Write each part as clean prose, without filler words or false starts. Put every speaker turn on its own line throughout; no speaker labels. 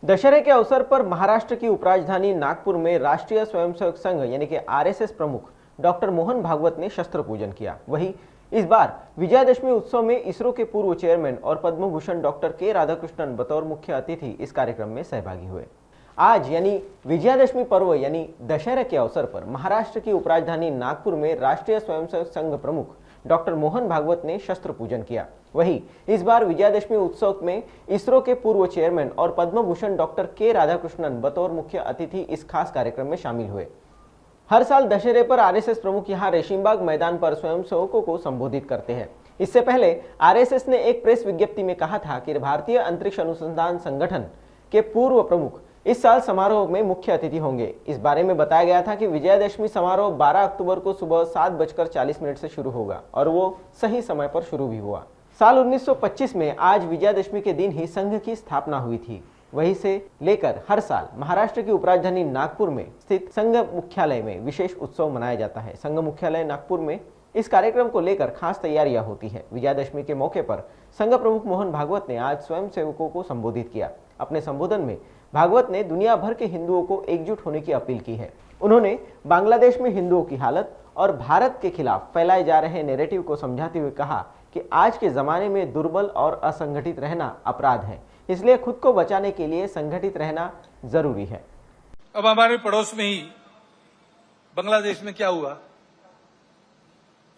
दशहरे के अवसर पर महाराष्ट्र की उपराजधानी नागपुर में राष्ट्रीय स्वयंसेवक संघ यानी कि आरएसएस प्रमुख डॉक्टर मोहन भागवत ने शस्त्र पूजन किया। वहीं इस बार विजयादशमी उत्सव में इसरो के पूर्व चेयरमैन और पद्म भूषण डॉक्टर के राधाकृष्णन बतौर मुख्य अतिथि इस कार्यक्रम में सहभागी हुए। आज यानी विजयादशमी पर्व यानी दशहरे के अवसर पर महाराष्ट्र की उपराजधानी नागपुर में राष्ट्रीय स्वयंसेवक संघ प्रमुख डॉक्टर मोहन भागवत ने शस्त्र पूजन किया। वहीं इस बार विजयादशमी उत्सव में इसरो के पूर्व चेयरमैन और पद्म भूषण डॉक्टर के राधाकृष्णन बतौर मुख्य अतिथि इस खास कार्यक्रम में शामिल हुए। हर साल दशहरे पर आरएसएस प्रमुख यहां रेशीमबाग मैदान पर स्वयंसेवकों को संबोधित करते हैं। इससे पहले आरएसएस ने एक प्रेस विज्ञप्ति में कहा था कि भारतीय अंतरिक्ष अनुसंधान संगठन के पूर्व प्रमुख इस साल समारोह में मुख्य अतिथि होंगे। इस बारे में बताया गया था कि विजयादशमी समारोह 12 अक्टूबर को सुबह 7:40 से शुरू होगा और वो सही समय पर शुरू भी हुआ। साल 1925 में आज विजयादशमी के दिन ही संघ की स्थापना हुई थी। वहीं से लेकर हर साल महाराष्ट्र की उपराजधानी नागपुर में स्थित संघ मुख्यालय में विशेष उत्सव मनाया जाता है। संघ मुख्यालय नागपुर में इस कार्यक्रम को लेकर खास तैयारियां होती है। विजयादशमी के मौके पर संघ प्रमुख मोहन भागवत ने आज स्वयंसेवकों को संबोधित किया। अपने संबोधन में भागवत ने दुनिया भर के हिंदुओं को एकजुट होने की अपील की है। उन्होंने बांग्लादेश में हिंदुओं की हालत और भारत के खिलाफ फैलाए जा रहे नैरेटिव को समझाते हुए कहा कि आज के जमाने में दुर्बल और असंगठित रहना अपराध है, इसलिए खुद को बचाने के लिए संगठित रहना जरूरी है।
अब हमारे पड़ोस में ही बांग्लादेश में क्या हुआ,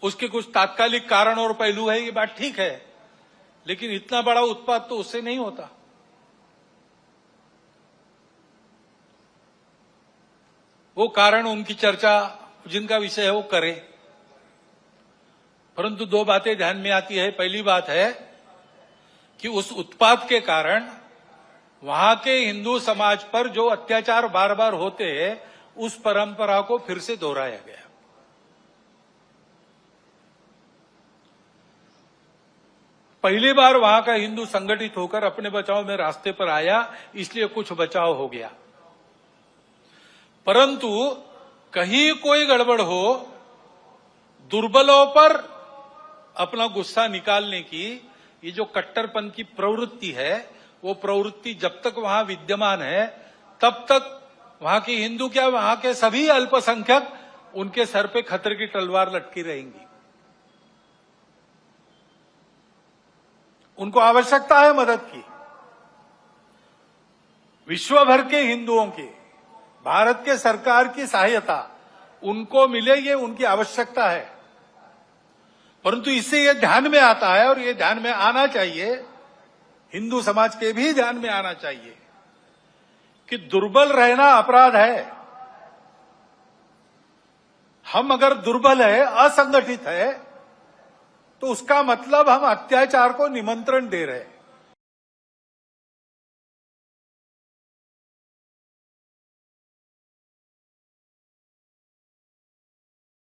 उसके कुछ तात्कालिक कारण और पहलू है, ये बात ठीक है, लेकिन इतना बड़ा उत्पात तो उससे नहीं होता। वो कारण उनकी चर्चा जिनका विषय है वो करें, परंतु दो बातें ध्यान में आती है। पहली बात है कि उस उत्पात के कारण वहां के हिंदू समाज पर जो अत्याचार बार बार होते हैं, उस परंपरा को फिर से दोहराया गया। पहली बार वहां का हिंदू संगठित होकर अपने बचाव में रास्ते पर आया, इसलिए कुछ बचाव हो गया। परंतु कहीं कोई गड़बड़ हो, दुर्बलों पर अपना गुस्सा निकालने की ये जो कट्टरपन की प्रवृत्ति है, वो प्रवृत्ति जब तक वहां विद्यमान है, तब तक वहां के हिंदू क्या, वहां के सभी अल्पसंख्यक, उनके सर पे खतरे की तलवार लटकी रहेंगी। उनको आवश्यकता है मदद की। विश्व भर के हिंदुओं की, भारत के सरकार की सहायता उनको मिले, ये उनकी आवश्यकता है। परंतु इससे ये ध्यान में आता है और ये ध्यान में आना चाहिए, हिंदू समाज के भी ध्यान में आना चाहिए कि दुर्बल रहना अपराध है। हम अगर दुर्बल है, असंगठित है, तो उसका मतलब हम अत्याचार को निमंत्रण दे रहे हैं।